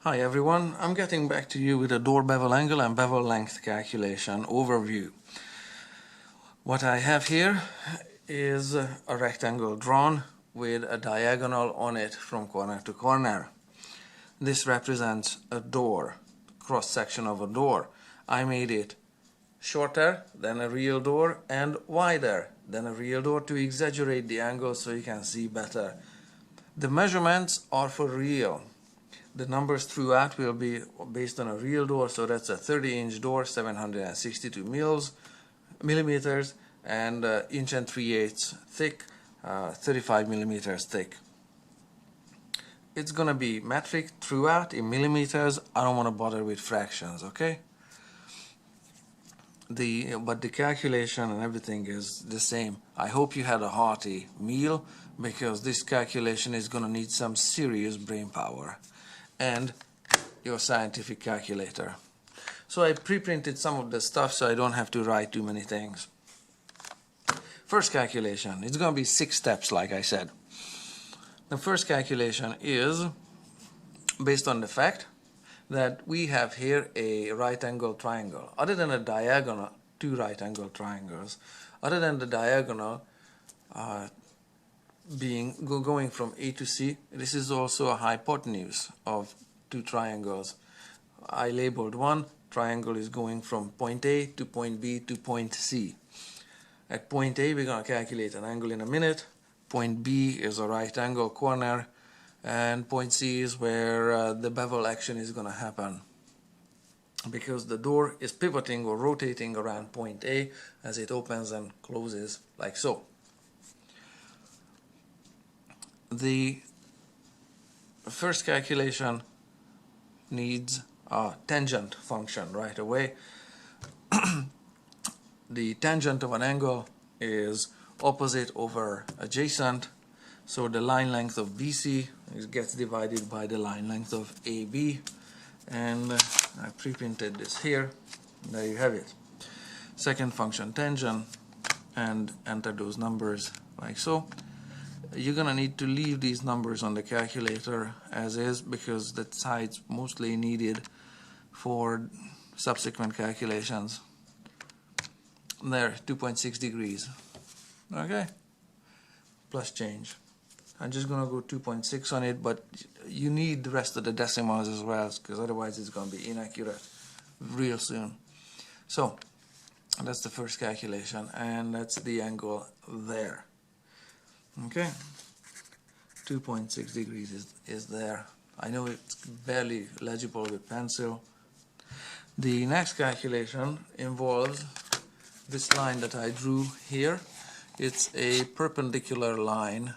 Hi everyone, I'm getting back to you with a door bevel angle and bevel length calculation overview. What I have here is a rectangle drawn with a diagonal on it from corner to corner. This represents a door, cross section of a door. I made it shorter than a real door and wider than a real door to exaggerate the angle so you can see better. The measurements are for real. The numbers throughout will be based on a real door, so that's a 30-inch door, 762 millimeters, and inch and 3/8 thick, 35 millimeters thick. It's gonna be metric throughout in millimeters. I don't want to bother with fractions, okay? But the calculation and everything is the same. I hope you had a hearty meal, because this calculation is gonna need some serious brain power and your scientific calculator. So I pre-printed some of the stuff so I don't have to write too many things. First calculation, it's going to be 6 steps like I said. The first calculation is based on the fact that we have here a right angle triangle. Other than a diagonal, 2 right angle triangles, other than the diagonal going from A to C, this is also a hypotenuse of 2 triangles. I labeled one triangle is going from point A to point B to point C. At point A we're going to calculate an angle in a minute. Point B is a right angle corner, and point C is where the bevel action is going to happen, because the door is pivoting or rotating around point A as it opens and closes like so. The first calculation needs a tangent function right away. The tangent of an angle is opposite over adjacent, so the line length of BC gets divided by the line length of AB, and I pre-printed this here. There you have it. Second function, tangent, and enter those numbers like so. You're gonna need to leave these numbers on the calculator as is, because that side's mostly needed for subsequent calculations. There, 2.6 degrees. Okay, plus change. I'm just gonna go 2.6 on it, but you need the rest of the decimals as well, because otherwise it's gonna be inaccurate real soon. So that's the first calculation, and that's the angle there. Okay, 2.6 degrees is there. I know it's barely legible with pencil. The next calculation involves this line that I drew here. It's a perpendicular line.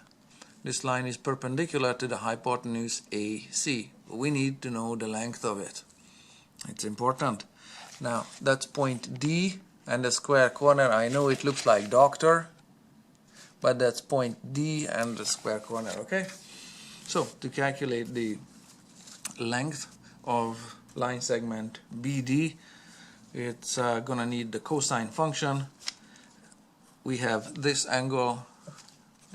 This line is perpendicular to the hypotenuse AC. We need to know the length of it. It's important. Now that's point D, and the square corner, I know it looks like doctor, but that's point D and the square corner, okay? So to calculate the length of line segment BD, it's gonna need the cosine function. We have this angle,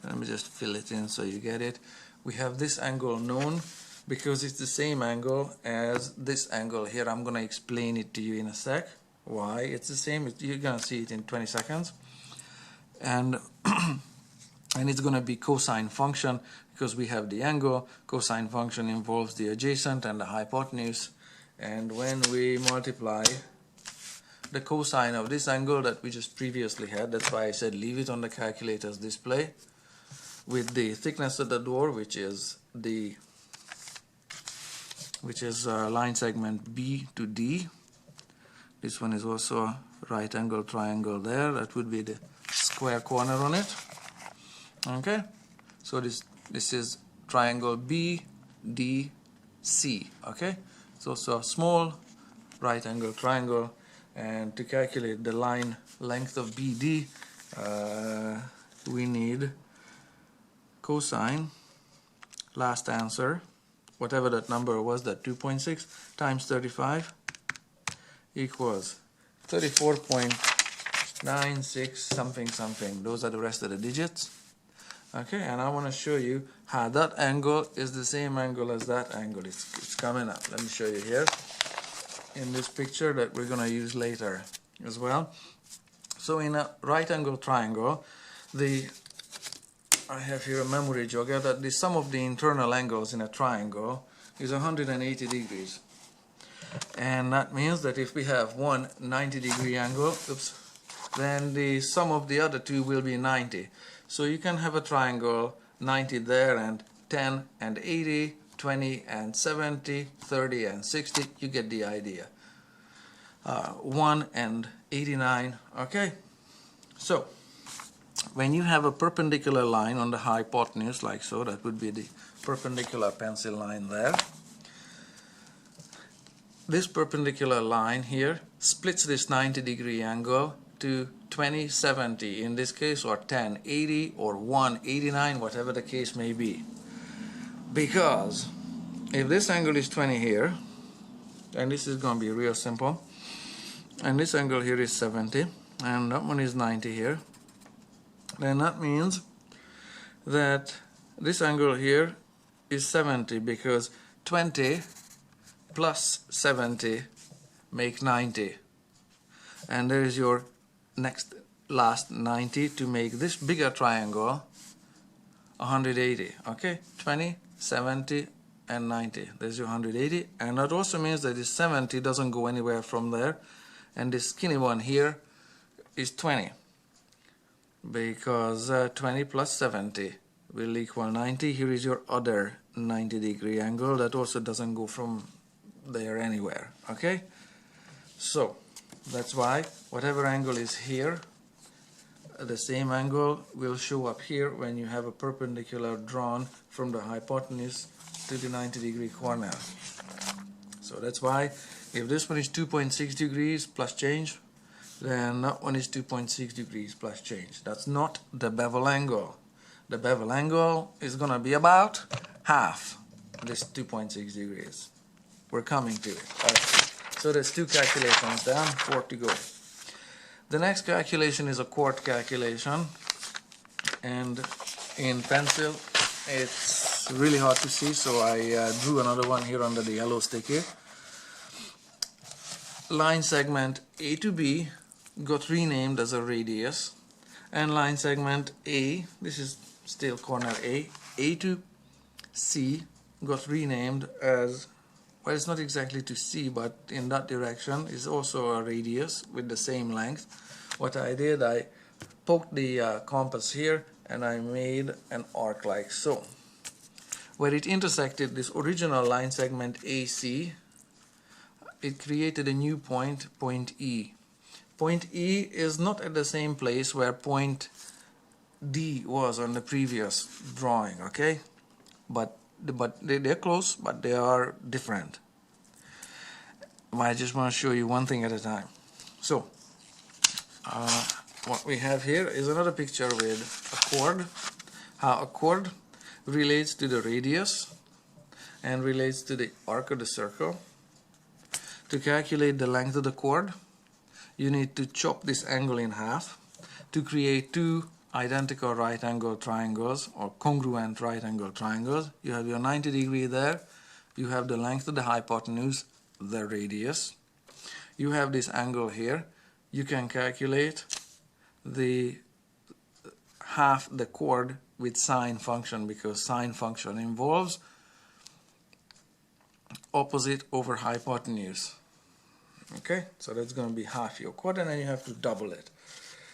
let me just fill it in so you get it. We have this angle known because it's the same angle as this angle here. I'm gonna explain it to you in a sec, why it's the same. You're gonna see it in 20 seconds. And and it's going to be cosine function, because we have the angle. Cosine function involves the adjacent and the hypotenuse, and when we multiply the cosine of this angle that we just previously had, that's why I said leave it on the calculator's display, with the thickness of the door, which is line segment B to D. This one is also a right angle triangle there. That would be the square corner on it. Okay, so this is triangle BDC. Okay, it's also a small right angle triangle, and to calculate the line length of BD, we need cosine, last answer, whatever that number was, that 2.6 times 35 equals 34.96 something something. Those are the rest of the digits. Okay, and I want to show you how that angle is the same angle as that angle. It's coming up. Let me show you here in this picture that we're going to use later as well. So in a right angle triangle, I have here a memory jogger that the sum of the internal angles in a triangle is 180 degrees. And that means that if we have one 90-degree angle, then the sum of the other two will be 90. So you can have a triangle 90 there and 10 and 80, 20 and 70, 30 and 60. You get the idea. 1 and 89. Okay. So when you have a perpendicular line on the hypotenuse like so, that would be the perpendicular pencil line there. This perpendicular line here splits this 90-degree angle to 20, 70 in this case, or 10, 80, or 1, 89, whatever the case may be. Because if this angle is 20 here, and this is going to be real simple, and this angle here is 70, and that one is 90 here, then that means that this angle here is 70, because 20 plus 70 make 90, and there is your last 90 to make this bigger triangle 180. Okay, 20, 70 and 90, there's your 180, and that also means that this 70 doesn't go anywhere from there, and this skinny one here is 20, because 20 plus 70 will equal 90. Here is your other 90-degree angle that also doesn't go from there anywhere. Okay, so that's why whatever angle is here, the same angle will show up here when you have a perpendicular drawn from the hypotenuse to the 90-degree corner. So that's why if this one is 2.6 degrees plus change, then that one is 2.6 degrees plus change. That's not the bevel angle. The bevel angle is going to be about half this 2.6 degrees. We're coming to it. Okay. So there's 2 calculations down, 4 to go. The next calculation is a Quart calculation, and in pencil it's really hard to see, so I drew another one here under the yellow sticky. Line segment A to B got renamed as a radius, and line segment A, this is still corner A to C got renamed as, well, it's not exactly to C, but in that direction is also a radius with the same length. What I did, I poked the compass here and I made an arc like so. Where it intersected this original line segment AC, it created a new point, point E. Point E is not at the same place where point D was on the previous drawing, okay? But they're close, but they are different. I just want to show you one thing at a time. So what we have here is another picture with a chord, how a chord relates to the radius and relates to the arc of the circle. To calculate the length of the chord, you need to chop this angle in half to create 2 identical right angle triangles, or congruent right angle triangles. You have your 90 degree there, you have the length of the hypotenuse, the radius, you have this angle here. You can calculate the half the chord with sine function, because sine function involves opposite over hypotenuse. Okay, so that's going to be half your chord, and then you have to double it.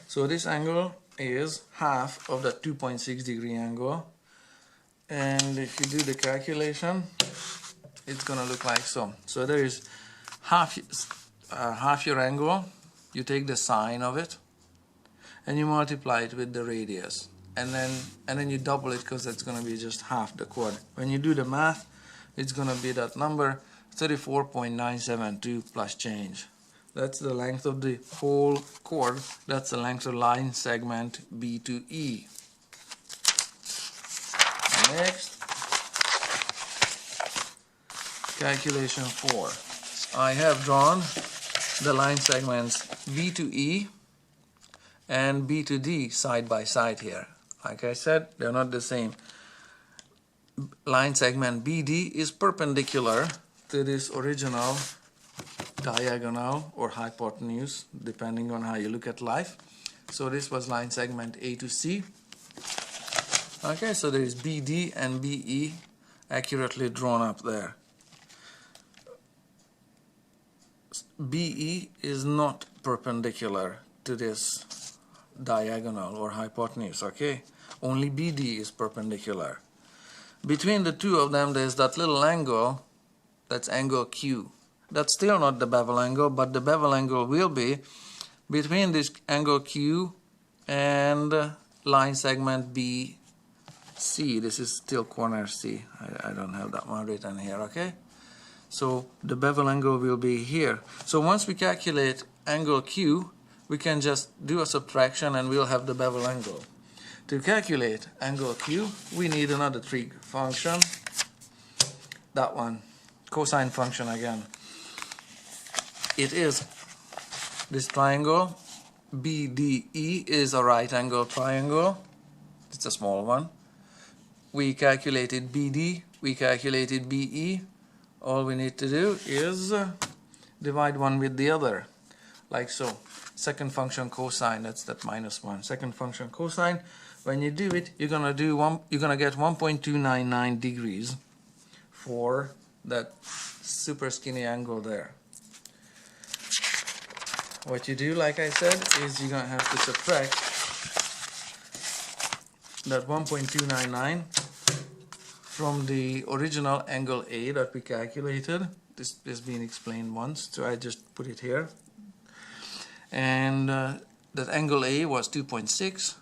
So this angle is half of the 2.6 degree angle, and if you do the calculation, it's going to look like so. So there is half your angle, you take the sine of it and you multiply it with the radius, and then you double it, because that's going to be just half the chord. When you do the math, it's going to be that number 34.972 plus change. That's the length of the whole chord. That's the length of line segment B to E. Next, calculation 4. I have drawn the line segments B to E and B to D side by side here. Like I said, they're not the same. Line segment BD is perpendicular to this original diagonal or hypotenuse, depending on how you look at life. So this was line segment A to C. Okay, so there is BD and BE accurately drawn up there. BE is not perpendicular to this diagonal or hypotenuse, okay? Only BD is perpendicular. Between the two of them, there's that little angle, that's angle Q. That's still not the bevel angle, but the bevel angle will be between this angle Q and line segment BC. This is still corner C. I don't have that one written here, okay? So the bevel angle will be here. So once we calculate angle Q, we can just do a subtraction and we'll have the bevel angle. To calculate angle Q, we need another trig function. That one, cosine function again. It is this triangle. BDE is a right angle triangle. It's a small one. We calculated BD, we calculated BE. All we need to do is divide one with the other, like so. Second function cosine, that's that -1. Second function cosine. When you do it, you're gonna get 1.299 degrees for that super skinny angle there. What you do, like I said, is you're gonna have to subtract that 1.299 from the original angle A that we calculated. This has been explained once, so I just put it here. And that angle A was 2.6.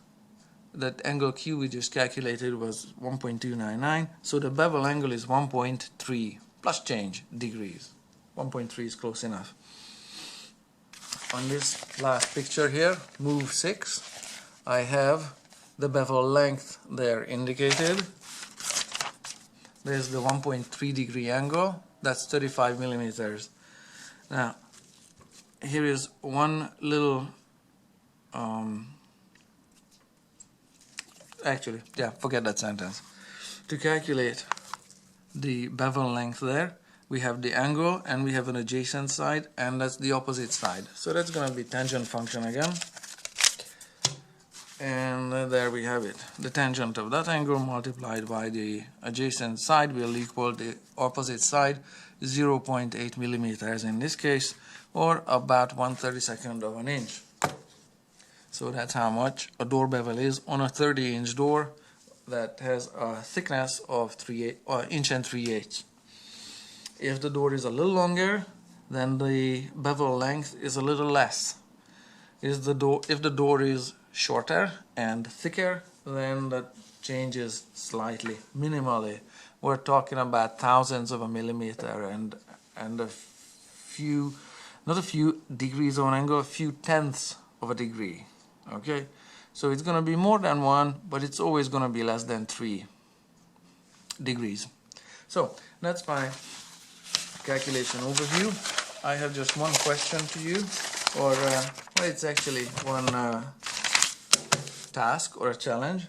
That angle Q we just calculated was 1.299. So the bevel angle is 1.3 plus change degrees. 1.3 is close enough. On this last picture here, move 6, I have the bevel length there indicated. There's the 1.3 degree angle, that's 35 millimeters. Now, here is one little, forget that sentence. To calculate the bevel length there, we have the angle and we have an adjacent side, and that's the opposite side. So that's going to be tangent function again. And there we have it. The tangent of that angle multiplied by the adjacent side will equal the opposite side, 0.8 millimeters in this case, or about 1/32 of an inch. So that's how much a door bevel is on a 30-inch door that has a thickness of 1 inch and 3/8. If the door is a little longer, then the bevel length is a little less. If the door is shorter and thicker, then that changes slightly, minimally. We're talking about thousandths of a millimeter and a few, not a few degrees of an angle, a few tenths of a degree. Okay, so it's going to be more than 1, but it's always going to be less than 3 degrees. So that's my calculation overview. I have just one question to you, or well, it's actually one task or a challenge.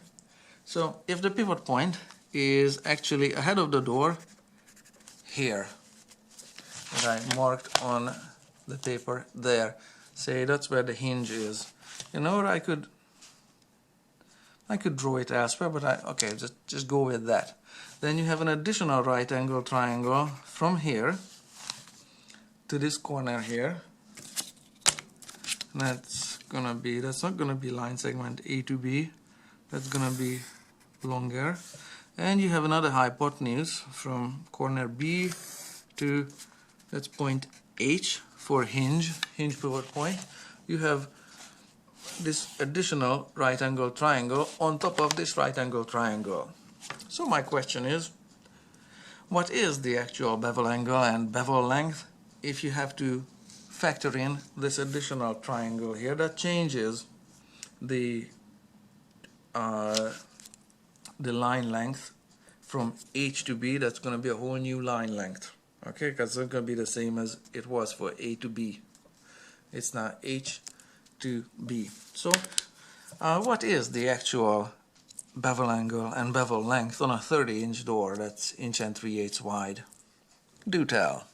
So if the pivot point is actually ahead of the door here, that I marked on the paper there, say that's where the hinge is. You know, or I could draw it elsewhere, but okay, just go with that. Then you have an additional right angle triangle from here to this corner here. And that's not gonna be line segment A to B. That's gonna be longer. And you have another hypotenuse from corner B to, that's point H for hinge pivot point. You have this additional right angle triangle on top of this right angle triangle. So my question is, what is the actual bevel angle and bevel length if you have to factor in this additional triangle here that changes the line length from H to B? That's going to be a whole new line length, okay, because it's not going to be the same as it was for A to B. It's now H to B. So what is the actual bevel angle and bevel length on a 30-inch door that's 1 3/8 wide. Do tell.